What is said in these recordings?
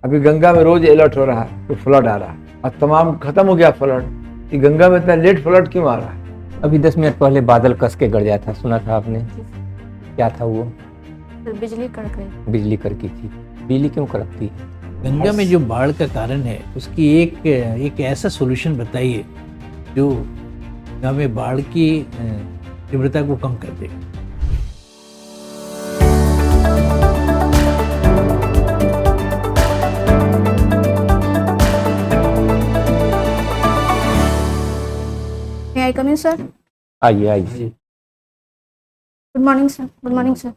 अभी गंगा में रोज अलर्ट हो रहा है तो फ्लड आ रहा है, और तमाम खत्म हो गया फ्लड। ये गंगा में इतना लेट फ्लड क्यों आ रहा है? अभी 10 मिनट पहले बादल कस के गरजा था, सुना था आपने? क्या था वो? फिर बिजली कड़क रही। बिजली कड़की थी। बिजली क्यों कड़कती है? गंगा में जो बाढ़ का कारण है उसकी एक ऐसा सॉल्यूशन बताइए जो गंगा में बाढ़ की तीव्रता को कम कर दे। May I come in, sir? आइए आइए। Good morning, sir. Good morning, sir.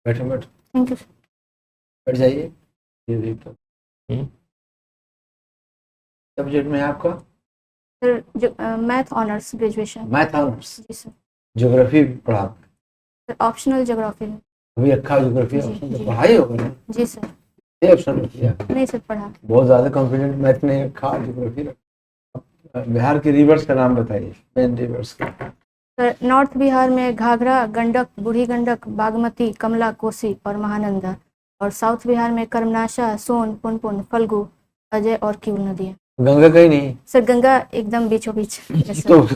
बैठो बैठो, Thank you, sir. बैठ जाइए। ये तो सब्जेक्ट में है आपका Sir, math honors graduation. Math honours, ji sir. Geography पढ़ा? Sir, optional geography. अभी रखा ज्योग्राफी जी, ऑप्शन, तो जी. पढ़ाई होगा ना? जी सर. ये ऑप्शन रखिए। नहीं सर, पढ़ा. बहुत ज्यादा कॉन्फिडेंट मैथ नहीं रखा, ज्योग्राफी रखा। बिहार के रिवर्स का नाम बताइए, मेन रिवर्स का। सर, नॉर्थ बिहार में घाघरा, गंडक, बूढ़ी गंडक, बागमती, कमला, कोसी और महानंदा. और साउथ बिहार में कर्मनाशा, सोन, पुनपुन, फल्गु, अजय और क्यूल नदियाँ. गंगा कहीं नहीं सर, गंगा एकदम बीचों बीच है सर. तो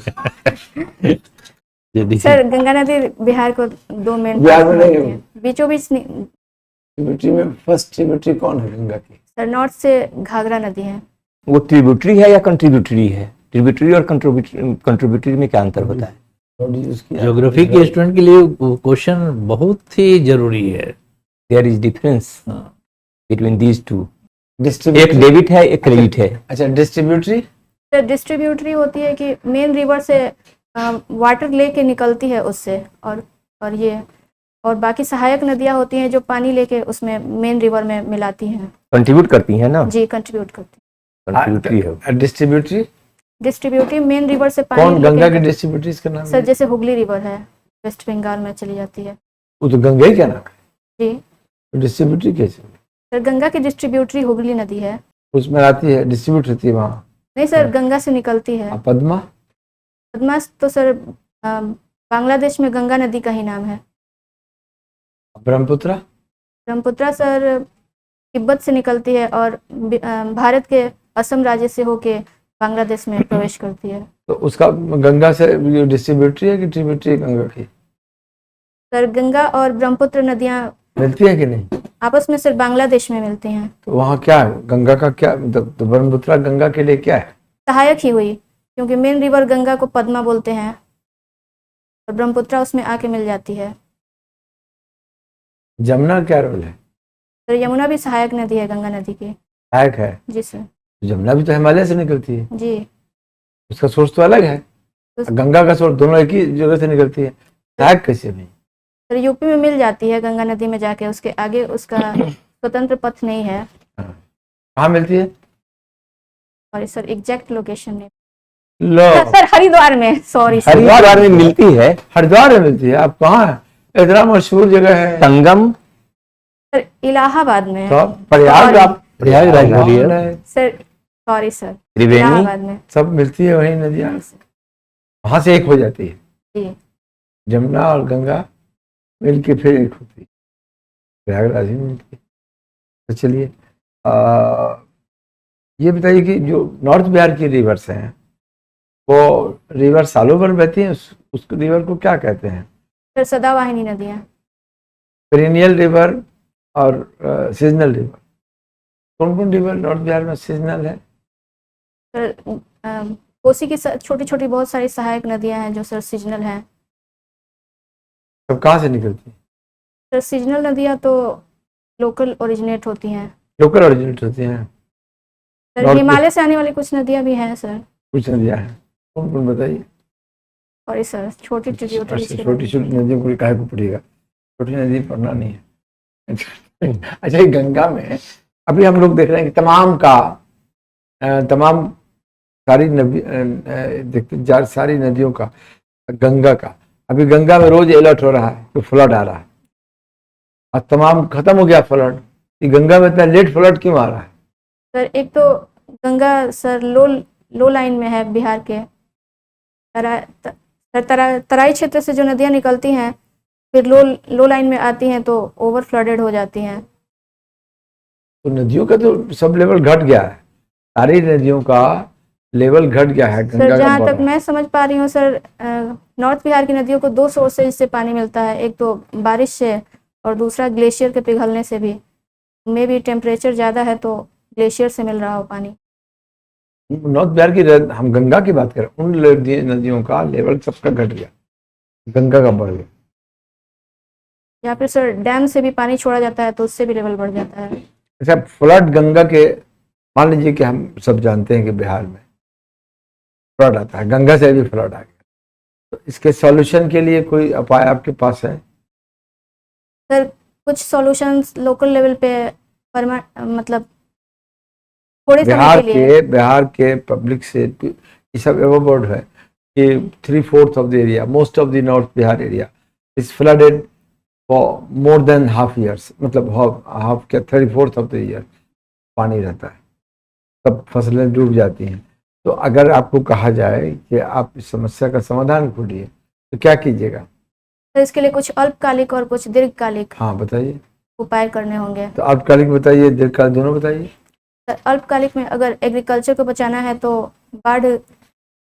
सर, गंगा नदी बिहार को दो मेन बिहार में नहीं है। बीचों बीच. ट्रिब्यूटरी में फर्स्ट ट्रिब्यूटरी कौन है गंगा की? सर, नॉर्थ से घाघरा नदी है. वो ट्रिब्यूटरी है या कंट्रीब्यूटरी है? ट्रिब्यूटरी और कंट्रीब्यूटरी में क्या अंतर होता है? ज्योग्राफी के स्टूडेंट के लिए क्वेश्चन बहुत ही जरूरी है। There is difference between these two. एक डिस्ट्रीब्यूटरी, डेबिट है, एक क्रेडिट है। अच्छा डिस्ट्रीब्यूटरी। सर, डिस्ट्रीब्यूटरी होती है कि मेन रिवर से वाटर लेके निकलती है उससे, और ये और बाकी सहायक नदियाँ होती हैं जो पानी लेके उसमें मेन रिवर में मिलाती हैं. कंट्रीब्यूट करती है ना? जी, कंट्रीब्यूट करती कंट्रीब्यूटरी है। डिस्ट्रीब्यूटरी है. डिस्ट्रीब्यूटरी मेन रिवर से कौन? पानी गंगा लेके. की डिस्ट्रीब्यूटरी इसका नाम सर, है? जैसे हुगली रिवर है, वेस्ट बंगाल में चली जाती है. वो तो गंगा ही क्या नाम है? जी. तो डिस्ट्रीब्यूटरी कैसे? सर, गंगा की डिस्ट्रीब्यूटरी हुगली नदी है. उसमें आती है, डिस्ट्रीब्यूट होती है वहाँ। नहीं सर, गंगा से निकलती है. पद्मा? पद्मा तो सर बांग्लादेश में गंगा नदी का ही नाम है. ब्रह्मपुत्रा? ब्रह्मपुत्रा सर तिब्बत से निकलती है और भारत के असम राज्य से होके बांग्लादेश में प्रवेश करती है. तो उसका गंगा से डिस्ट्रीब्यूटरी है कि ट्रिब्यूटरी गंगा की? सर, गंगा और ब्रह्मपुत्र नदियाँ मिलती है कि नहीं? आपस में सर बांग्लादेश में मिलती हैं. तो वहाँ क्या है गंगा का क्या मतलब? तो ब्रह्मपुत्रा गंगा के लिए क्या है? सहायक ही हुई, क्योंकि मेन रिवर गंगा को पद्मा बोलते हैं और ब्रह्मपुत्रा उसमें आके मिल जाती है. जमुना क्या रोल है? सर, यमुना भी सहायक नदी है गंगा नदी की. सहायक है? जी सर. जमुना भी तो हिमालय से निकलती है, जी. उसका सोर्स तो अलग है। तो गंगा का सोर्स दोनों एक ही जगह से निकलती है, सहायक कैसे नहीं? सर, यूपी में मिल जाती है गंगा नदी में जाके, उसके आगे उसका स्वतंत्र पथ नहीं है. कहाँ मिलती है? और सर एग्जैक्ट लोकेशन नहीं. लो, सर, हरिद्वार में. Sorry sir. हरिद्वार में मिलती है। हरिद्वार में मिलती है। आप कहाँ है? इतना मशहूर जगह है। संगम सर, इलाहाबाद में. तो प्रयाग, आप प्रयागराज बोलिए। सर, सॉरी सर, त्रिवेणी इलाहाबाद में. सब मिलती है वही नदियाँ, वहां से एक हो जाती है। जी. जमुना और गंगा मिलके फिर एक होती है, प्रयागराज ही मिलती है। तो चलिए ये बताइए कि जो नॉर्थ बिहार की रिवर्स हैं वो रिवर सालों भर बहती हैं, उस रिवर को क्या कहते हैं? सर, सदावाहिनी नदियाँ. पेरिनियल रिवर और सीजनल रिवर। कौन कौन रिवर नॉर्थ बिहार में सीजनल है? सर, कोसी की छोटी छोटी बहुत सारी सहायक नदियाँ हैं जो सर सीजनल हैं. सब कहाँ से निकलती है? सर, सीजनल नदियाँ तो लोकल ओरिजिनेट होती हैं. लोकल ओरिजिनेट होती हैं। सर, North- हिमालय से आने वाली कुछ नदियाँ भी हैं सर. कुछ नदियाँ हैं, कौन कौन बताइए? सॉरी सर, छोटी ट्रिब्यूटरीज के छोटी छोटी नदियों को काहे को पड़ेगा? छोटी नदी पढ़ना नहीं है। अच्छा, ये गंगा में अभी हम लोग देख रहे हैं कि तमाम सारी नदी देखते सारी नदियों का, गंगा का अभी गंगा में रोज अलर्ट हो रहा है तो फ्लड आ रहा है, और तमाम खत्म हो गया फ्लड। ये गंगा में इतना लेट फ्लड क्यों आ रहा है? सर, एक तो गंगा सर लो लाइन में है बिहार के. तराई क्षेत्र से जो नदियाँ निकलती हैं फिर लो लाइन में आती हैं तो ओवर फ्लडेड हो जाती हैं. तो नदियों का तो सब लेवल घट गया है, सारी नदियों का लेवल घट गया है, गंगा सर का जहाँ बढ़ तक रहा है। मैं समझ पा रही हूँ सर, नॉर्थ बिहार की नदियों को दो सोर्सेज से पानी मिलता है, एक तो बारिश से और दूसरा ग्लेशियर के पिघलने से भी। मे भी टेम्परेचर ज़्यादा है तो ग्लेशियर से मिल रहा हो पानी। नॉर्थ बिहार की हम गंगा की बात करें, उन नदियों का लेवल सबका घट गया, गंगा का बढ़ गया। या फिर सर डैम से भी पानी छोड़ा जाता है तो उससे भी लेवल बढ़ जाता है। अच्छा, फ्लड गंगा के, मान लीजिए कि हम सब जानते हैं कि बिहार में फ्लड आता है, गंगा से भी फ्लड आ गया, तो इसके सॉल्यूशन के लिए कोई उपाय आपके पास है? सर कुछ सॉल्यूशंस लोकल लेवल पे मतलब थोड़े समय के लिए। बिहार के पब्लिक से ये सब एवरबोर्ड है कि 3/4 of the area, most of the north Bihar area is flooded for more than half years, मतलब हाफ क्या 3/4 ऑफ द ईयर पानी रहता है, तब फसलें डूब जाती हैं। तो अगर आपको कहा जाए कि आप इस समस्या का समाधान ढूंढिए तो क्या कीजिएगा? तो इसके लिए कुछ अल्पकालिक और कुछ दीर्घकालिक हाँ बताइए। उपाय करने होंगे। तो अल्पकालिक बताइए, दीर्घकाल दोनों बताइए। सर अल्पकालिक में अगर एग्रीकल्चर को बचाना है तो बाढ़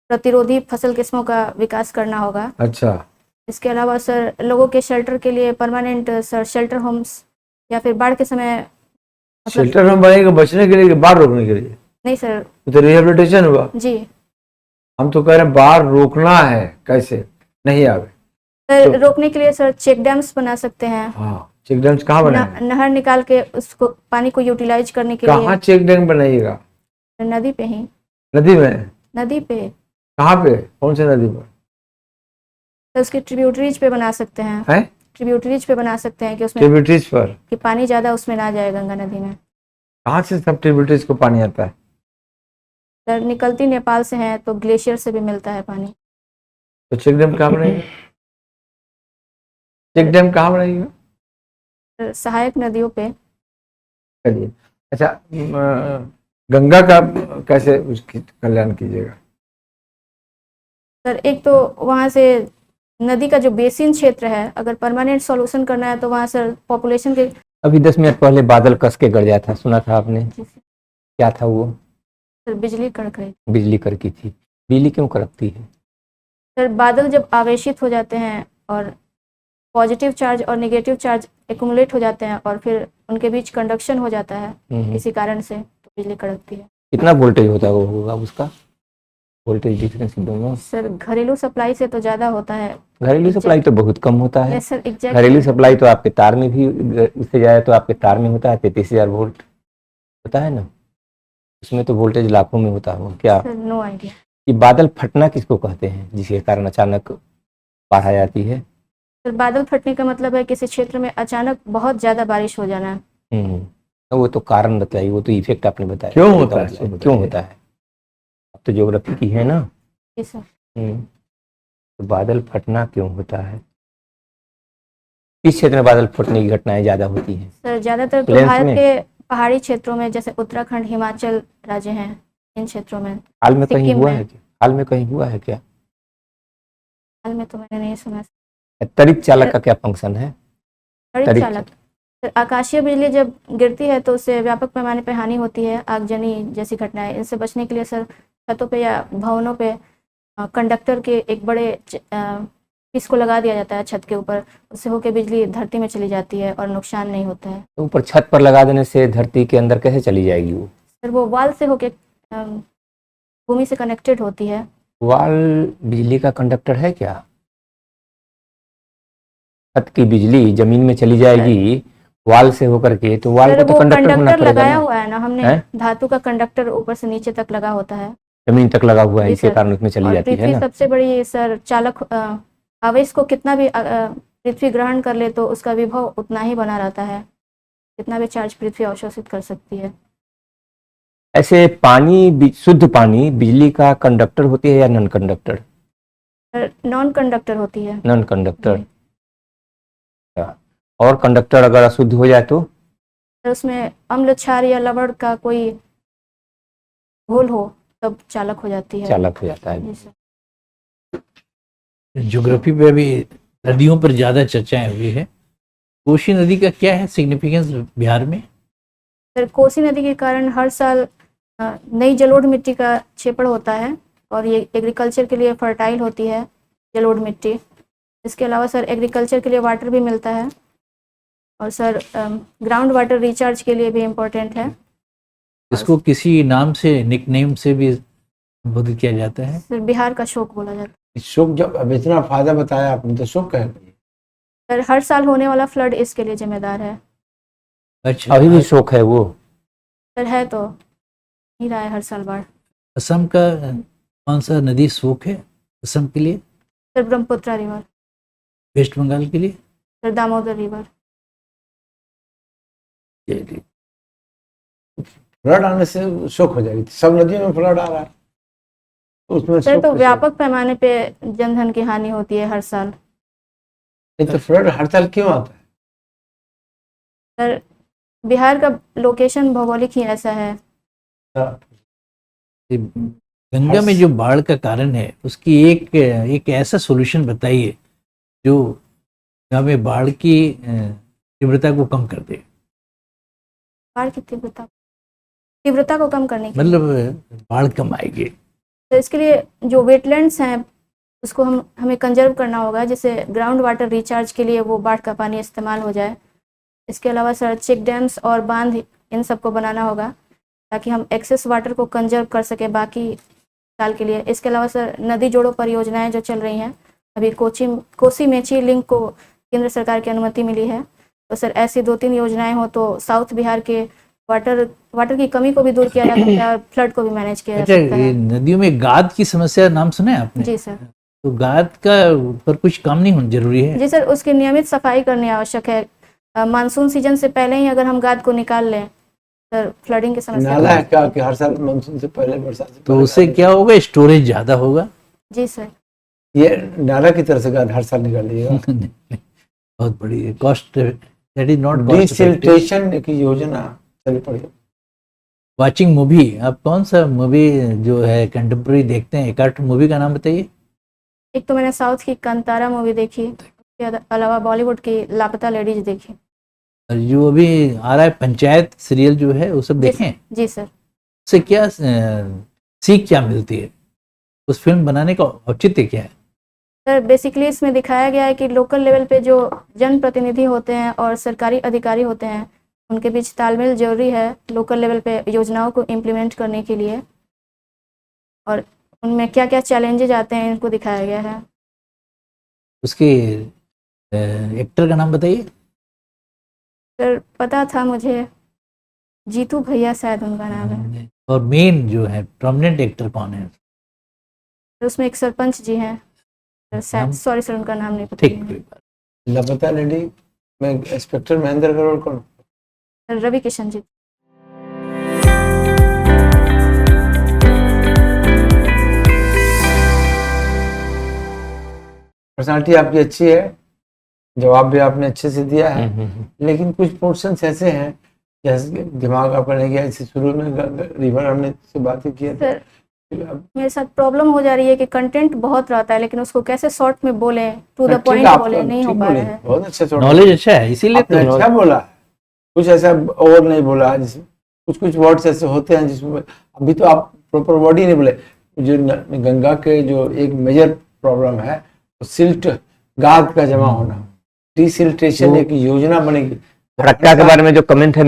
प्रतिरोधी फसल किस्मों का विकास करना होगा। अच्छा, इसके अलावा सर लोगों के शेल्टर के लिए परमानेंट सर शेल्टर होम्स, या फिर बाढ़ के समय मतलब शेल्टर होम बनेगा बचने के लिए कि बाढ़ रोकने के लिए? नहीं सर तो रिहेबिलिटेशन हुआ। जी। हम तो कह रहे हैं बाढ़ रोकना है, कैसे नहीं आवे? सर तो- रोकने के लिए सर चेक डैम्स बना सकते हैं, हाँ, चेक डैम्स कहाँ बनाए? नहर निकाल के उसको पानी को यूटिलाइज करने के लिए। कहाँ चेक डैम बनाइएगा? नदी पे ही, नदी में? नदी पे कहाँ पे, कौन से नदी पर तो उसके ट्रिब्यूटरीज पे बना सकते हैं, है? ट्रिब्यूटरीज पे बना सकते हैं कि उसमें ट्रिब्यूटरीज पर? कि पानी ज़्यादा उसमें ना जाए गंगा नदी में। कहाँ से सब ट्रिब्यूटरीज को पानी आता है? सर निकलती नेपाल से है तो ग्लेशियर से भी मिलता है पानी। तो चेक डैम कहाँ बनाइएगा? चेक डैम कहाँ बनाइएगा? सर, सहायक नदियों पे। चलिए, अच्छा, गंगा का कैसे उसकी कल्याण कीजिएगा? सर एक तो वहाँ से नदी का जो बेसिन क्षेत्र है, अगर परमानेंट सॉल्यूशन करना है तो वहाँ सर पॉपुलेशन के अभी 10 मिनट पहले बादल कस के गरजा था, सुना था आपने? क्या था वो? सर बिजली कड़क रही। बिजली कड़की थी। बिजली क्यों कड़कती है? सर बादल जब आवेशित हो जाते हैं और पॉजिटिव चार्ज और नेगेटिव चार्ज एक्युमुलेट हो जाते हैं और फिर उनके बीच कंडक्शन हो जाता है किसी कारण से, तो बिजली कड़कती है। कितना वोल्टेज होता होगा उसका? वोल्टेज डिफरेंस दोनों? सर घरेलू सप्लाई से तो ज़्यादा होता है। घरेलू सप्लाई तो बहुत कम होता है। Yes sir exact. घरेलू सप्लाई तो आपके तार में भी, उससे ज़्यादा तो आपके तार में होता है, 33,000 वोल्ट होता है ना, उसमें तो वोल्टेज लाखों में होता है। क्या सर नो आइडिया। ये बादल फटना किसको कहते हैं, जिसके कारण अचानक बाढ़ आ जाती है? सर बादल फटने का मतलब है किसी क्षेत्र में अचानक बहुत ज़्यादा बारिश हो जाना। तो वो तो कारण बताइए, वो तो इफेक्ट आपने बताया क्यों होता है? क्यों होता है? अब तो ज्योग्राफी की है ना। जी सर। तो बादल फटना क्यों होता है? किस क्षेत्र में बादल फटने की घटनाएं ज्यादा होती हैं? सर ज़्यादातर तो प्लेन्स भारत में? के पहाड़ी क्षेत्रों में, जैसे उत्तराखंड हिमाचल राज्य हैं, इन क्षेत्रों में। हाल में कहीं सिक्किम हुआ में। है क्या? हाल में कहीं हुआ है क्या? हाल में तो मैंने नहीं सुना। तरिक चालक का क्या फंक्शन है? तड़ित तड़ित चालक सर, आकाशीय बिजली जब गिरती है तो उससे व्यापक पैमाने पर हानि होती है, आगजनी जैसी घटनाएं। इनसे बचने के लिए सर छतों पे या भवनों पे कंडक्टर के एक बड़े पीस को लगा दिया जाता है छत के ऊपर, उससे होकर बिजली धरती में चली जाती है और नुकसान नहीं होता है। तो ऊपर छत पर लगा देने से धरती के अंदर कैसे चली जाएगी वो? सर वो वाल से होके भूमि से कनेक्टेड होती है। वाल बिजली का कंडक्टर है क्या? छत की बिजली जमीन में चली जाएगी वाल से होकर के, तो वाल सर को तो वो कंडक्टर होना कंडक्टर पड़ेगा लगाया ना। हुआ है ना हमने, हैं? धातु का कंडक्टर ऊपर से नीचे तक लगा होता है, जमीन तक लगा हुआ है, जी इसके सर। कारण उसमें चली और जाती है पृथ्वी ना। सबसे बड़ी सर चालक, आवेश को कितना भी पृथ्वी ग्रहण कर ले तो उसका विभव उतना ही बना रहता है, कितना भी चार्ज पृथ्वी अवशोषित कर सकती है। ऐसे पानी, शुद्ध पानी बिजली का कंडक्टर होती है या non conductor? Sir non conductor होती है। Non conductor. और कंडक्टर अगर अशुद्ध हो जाए तो? सर उसमें अम्ल क्षार या लवण का कोई घोल हो तब चालक हो जाती है। चालक हो जाता है। जी सर। ज्योग्राफी पे अभी नदियों पर ज़्यादा चर्चाएं हुई है। कोसी नदी का क्या है सिग्निफिकेंस बिहार में? सर कोसी नदी के कारण हर साल नई जलोढ़ मिट्टी का क्षेपण होता है और ये एग्रीकल्चर के लिए फर्टाइल होती है जलोढ़ मिट्टी। इसके अलावा सर एग्रीकल्चर के लिए वाटर भी मिलता है और सर ग्राउंड वाटर रिचार्ज के लिए भी इम्पोर्टेंट है। इसको किसी नाम से, निकनेम से भी संबोधित किया जाता है। सर बिहार का शोक बोला जाता है। शोक, जब अब इतना फायदा बताया आपने तो शोक है। सर हर साल होने वाला फ्लड इसके लिए जिम्मेदार है। अच्छा, अभी भी शौक है वो? सर है तो नहीं रहा है हर साल बाढ़। असम का कौन सा नदी शोक है असम के लिए? Sir Brahmaputra river. वेस्ट बंगाल के लिए? Sir Damodar river. फ्लड आने से शोक हो जाएगी, सब नदियों में फ्लड आ रहा है तो उसमें सर शोक तो कैसे? व्यापक पैमाने पे जनधन की हानि होती है हर साल। नहीं तो फ्लड हर साल क्यों आता है? सर बिहार का लोकेशन भौगोलिक ही ऐसा है। ये गंगा में जो बाढ़ का कारण है उसकी एक ऐसा सॉल्यूशन बताइए जो हमें बाढ़ की तीव्रता को कम कर दे। बाढ़ की तीव्रता को कम करने के लिए मतलब बाढ़ कम आएगी। तो इसके लिए जो वेटलैंड्स हैं उसको हमें कंजर्व करना होगा, जिससे ग्राउंड वाटर रिचार्ज के लिए वो बाढ़ का पानी इस्तेमाल हो जाए। इसके अलावा सर चेक डैम्स और बांध इन सबको बनाना होगा ताकि हम एक्सेस वाटर को कंजर्व कर सके बाकी साल के लिए। इसके अलावा सर नदी जोड़ो परियोजनाएं जो चल रही हैं, अभी कोसी मेची लिंक को केंद्र सरकार की अनुमति मिली है, तो सर ऐसी 2-3 योजनाएं हो तो साउथ बिहार के वाटर की कमी को भी दूर किया जा सकता है और फ्लड को भी मैनेज किया जा अच्छा, सकता ये है। नदियों में गाद की समस्या नाम सुना है आपने? जी सर। तो गाद का पर कुछ काम नहीं होना जरूरी है? जी सर, उसकी नियमित सफाई करनी आवश्यक है। मानसून सीजन से पहले ही अगर हम गाद को निकाल लें सर फ्लडिंग की समस्या नाला है क्या कि हर साल मानसून से पहले, बरसात से तो पहले उससे क्या होगा, स्टोरेज ज्यादा होगा। जी सर। ये नाला की तरह से गाद हर साल निकाल दिएगा। बहुत बड़ी cost, that is not cost effective. Desiltation की योजना चली पड़ी। वाचिंग मूवी, आप कौन सा मूवी जो है कंटेम्प्रेरी देखते हैं? एक आध मूवी का नाम बताइए। एक तो मैंने साउथ की कंतारा मूवी देखी, उसके अलावा बॉलीवुड की लापता लेडीज देखी। और जो अभी आ रहा है पंचायत सीरियल जो है वो सब देखें? जी सर। उससे क्या सीख क्या मिलती है? उस फिल्म बनाने का औचित्य क्या है? सर बेसिकली इसमें दिखाया गया है कि लोकल लेवल पे जो जनप्रतिनिधि होते हैं और सरकारी अधिकारी होते हैं उनके बीच तालमेल जरूरी है लोकल लेवल पे योजनाओं को इम्प्लीमेंट करने के लिए, और उनमें क्या क्या चैलेंजेज आते हैं इनको दिखाया गया है। उसके एक्टर का नाम बताइए। सर पता था मुझे, जीतू भैया शायद उनका नाम है। और मेन जो है प्रोमिनेंट एक्टर कौन है? सर उसमें एक सरपंच जी हैं, नाम? सॉरी सर उनका नाम नहीं पता। ठीक, कोई बात। लापता लेडी में इंस्पेक्टर महेंद्र गौड़ कौन? सर रवि किशन जी। पर्सनालिटी आपकी अच्छी है, जवाब भी आपने अच्छे से दिया है, लेकिन कुछ पोर्शंस ऐसे हैं जैसे दिमाग आपका नहीं गया। इसे शुरू में रिवर हमने से बातें की थी। सर मेरे साथ प्रॉब्लम हो जा रही है कि कंटेंट बहुत रहता है लेकिन उसको कैसे शॉर्ट में बोले, टू द ठीक है, पॉइंट आप बोले, नहीं हो ठीक पा बोले, रहा है। बहुत अच्छा छोड़ा। नॉलेज अच्छा है इसीलिए आपने तो अच्छा बोला, कुछ ऐसा और नहीं बोला जिसमें कुछ वर्ड्स ऐसे होते हैं जिसमें अभी तो आप प्रॉपर वर्ड ही नहीं बोले। जो गंगा के जो एक मेजर प्रॉब्लम है तो सिल्ट, गाद का जमा होना, डिसिल्टेशन एक योजना बनेगी। फरक्का के बारे में जो कमेंट है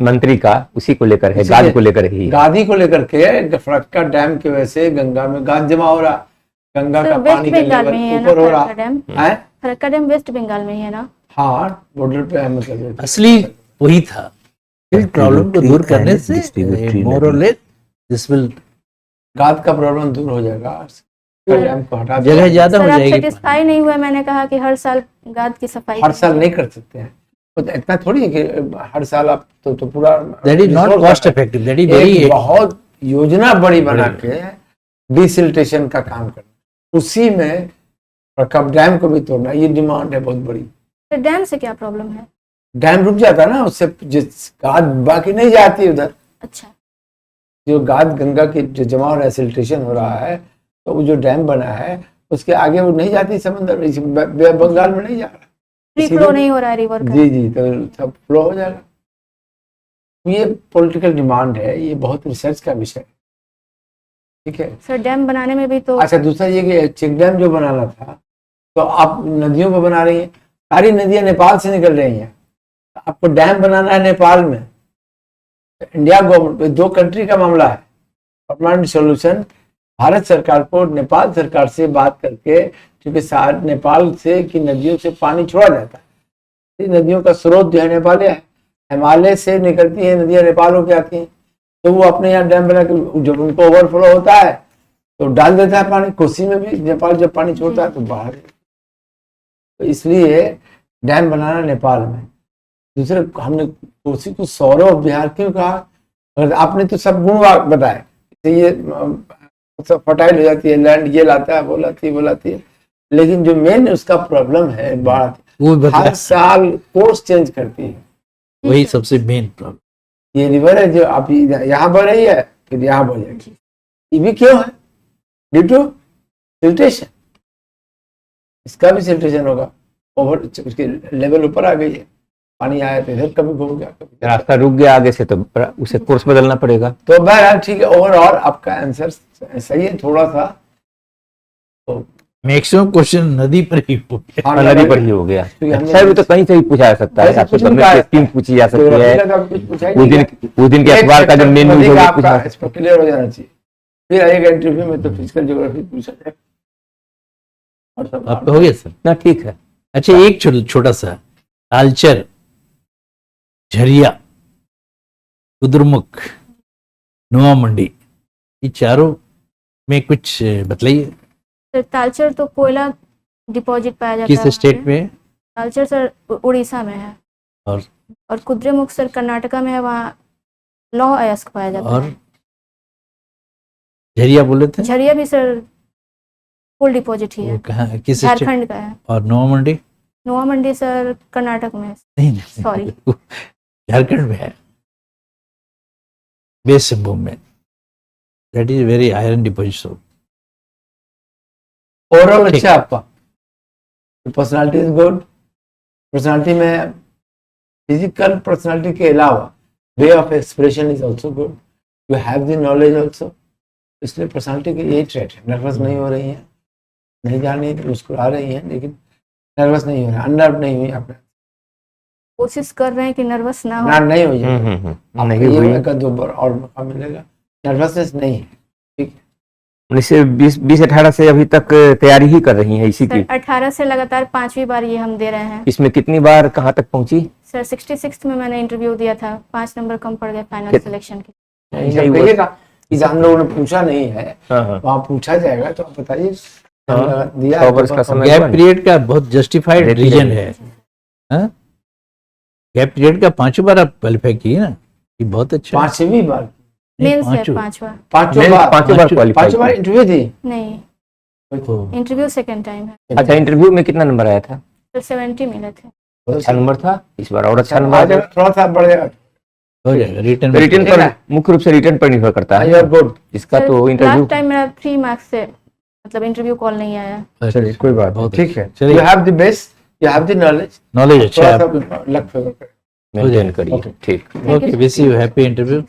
मंत्री का, उसी को लेकर है, गाद को लेकर ही। गादी को लेकर के फरक्का डैम की वजह से गंगा में गाद जमा हो रहा, गंगा का वेस्ट पानी का बंगाल में ही लेवल है ना ऊपर हो रहा फरक्का डैम? है। फरक्का डैम वेस्ट बंगाल में ही है ना? हाँ, बॉर्डर पे है, मतलब असली वही था। प्रॉब्लम को दूर करने से मोर और लेस दिस विल, गाद का प्रॉब्लम दूर हो जाएगा। डैम को हटा जगह ज्यादा हो सर आप जाएगी। सेटिस्फाई नहीं हुए, मैंने कहा कि हर साल गाद की सफाई हर साल नहीं कर सकते हैं, तो इतना थोड़ी है कि हर साल आप तो पूरा that is not cost effective, that is very एक बहुत योजना बड़ी बना के डिसिल्टेशन का काम करना, उसी में कब डैम को भी तोड़ना, ये डिमांड है बहुत बड़ी। तो डैम से क्या प्रॉब्लम है? डैम रुक जाता ना, उससे जिस गाद बाकी नहीं जाती उधर। अच्छा, जो गाद गंगा की जो जमा हो रहा है, सिल्टेशन हो रहा है, तो वो जो डैम बना है उसके आगे वो नहीं जाती समंदर, बंगाल में नहीं जा रहा, फ्री फ्लो नहीं हो रहा है रिवर का। जी जी, तो सब फ्लो हो जाएगा। ये पॉलिटिकल डिमांड है, ये बहुत रिसर्च का विषय है, ठीक है। सर डैम बनाने में भी तो अच्छा, दूसरा ये कि चेक डैम जो बनाना था, तो आप नदियों को बना रही हैं, सारी नदियां नेपाल से निकल रही हैं, आपको डैम बनाना है नेपाल में, इंडिया गवर्नमेंट, दो कंट्री का मामला है। परमानेंट सोल्यूशन भारत सरकार को नेपाल सरकार से बात करके, क्योंकि नेपाल से की नदियों से पानी छोड़ा जाता है, नदियों का स्रोत जो है नेपाल है, हिमालय से निकलती है नदियां नेपाल होके आती हैं, तो वो अपने यहाँ डैम बना के जब उनको ओवरफ्लो होता है तो डाल देता है पानी। कोसी में भी नेपाल जब पानी छोड़ता है तो बाहर, तो इसलिए डैम बनाना नेपाल में। दूसरे, हमने कोसी को सौरव ऑफ बिहार क्यों कहा? अगर आपने तो सब गुण बताए, तो ये सब फर्टाइल हो जाती है लैंड, ये लाता है, वो लाती है, लेकिन जो मेन उसका प्रॉब्लम है बाढ़, वो बता हर साल कोर्स चेंज करती है। वही सबसे मेन प्रॉब्लम। ये रिवर है जो आप यहाँ बह रही है, फिर यहाँ बह जाएगी, ये भी क्यों है? Due to siltation. इसका भी सिल्टेशन होगा, ओवर उसकी लेवल ऊपर आ गई है, पानी आया तो इधर कभी घूम गया, कभी रास्ता रुक गया आगे से, तो उसे कोर्स बदलना पड़ेगा। तो बहरहाल ठीक है, ओवरऑल आपका आंसर सही है, थोड़ा सा तो मैक्सिमम क्वेश्चन नदी पर ही हो गया। हाँ, नदी पर ही हो गया। क्योंकि हमने- अच्छा, भी तो कहीं से भी पूछा जा सकता है, वैसे आपको कुछ भी कहा है। टीम पूछी जा सकती है, कुछ पूछा ही उस नहीं दिन के अखबार का जो मेन न्यूज है वो आपका पूछा। इस पर क्लियर हो जाना चाहिए। फिर आएगा इंटरव्यू में तो फिजिकल ज्योग्राफी पूछा जाएगा और सब आपका हो गया सर? ना, ठीक है। अच्छा, एक छोटा सा तालचर, झरिया, कुद्रमुख, नुआ मंडी, ये चारों में कुछ बतलाइए। सर तालचर तो कोयला डिपॉजिट पाया जाता है किस वहाँ स्टेट पे। में? तालचर सर उड़ीसा में है, और कुद्रेमुख सर कर्नाटका में है, वहाँ लौह अयस्क पाया जाता और है। झरिया बोले थे? झरिया भी सर फुल डिपॉजिट ही वो है, कहाँ, किस स्टेट? झारखंड का है। और नुआ मंडी? नुआ मंडी सर कर्नाटक में है। नहीं, Sorry. झारखंड में है, वेस्ट सिंहभूम में। That is very iron deposit. Overall ठीक। अच्छा है आपका, पर्सनालिटी इज गुड। पर्सनालिटी में फिजिकल पर्सनालिटी के अलावा way of expression is also good, you have the knowledge also, इसलिए पर्सनालिटी की यही ट्रेट है। नर्वस नहीं हो रही है, नहीं जान रही थी, मुस्कुरा रही है, लेकिन नर्वस नहीं हो रहा, अननर्व नहीं हुई आपने, कोशिश कर रहे हैं कि नर्वस ना हो। ना नहीं हो जाएगा, नहीं आपको हुई। ये का 2 बार और मौका मिलेगा। नर्वसनेस नहीं है, 19-20-18 से अभी तक तैयारी ही कर रही हैं इसी की। सर 18 से लगातार 5वीं बार ये हम दे रहे हैं। इसमें कितनी बार कहाँ तक पहुंची? सर 66 में मैंने इंटरव्यू दिया था, 5 नंबर कम पड़ गए फाइनल कित- सिलेक्शन के। जब कहिएगा कि हम लोगों ने पूछा नहीं है, हाँ। वहाँ पूछा जाएगा तो आप बताइए। हाँ। दिया 100 वर्ष का समय। गैप पीरियड का बहुत जस्टिफाइड रहती रीजन है। है। गैप पीरियड का 5 बार आप क्वालिफाई किए ना, ये बहुत अच्छा है। 5वीं बार, नहीं, मेंस है पांचों। 5 बार। पांचों बार, पांचों बार क्वालिफाई। 5 बार इंटरव्यू थी। नहीं, तो इंटरव्यू सेकंड टाइम है। अच्छा, इंटरव्यू में कितना नंबर आया था? सर 70 मिले थे। अच्छा नंबर था, इस बार और अच्छा नंबर आ आ जाएगा, थोड़ा सा बढ़ जाएगा। हो जाएगा रिटर्न। रिटर्न ठीक पर, है। मुख्य रूप से रिटर्न पर निर्भर करता यू आर है। गुड। इसका सर, तो इंटरव्यू लास्ट टाइम मेरा 3 मार्क्स से मतलब इंटरव्यू कॉल नहीं आया। चलिए कोई बात नहीं, बहुत ठीक है। चलिए। You have the best, you have the knowledge, knowledge अच्छा थोड़ा है। सा लक फेवर करें। मेंटेन करिए। Okay. ठीक। Thank you, okay, sir. Wish you happy interview.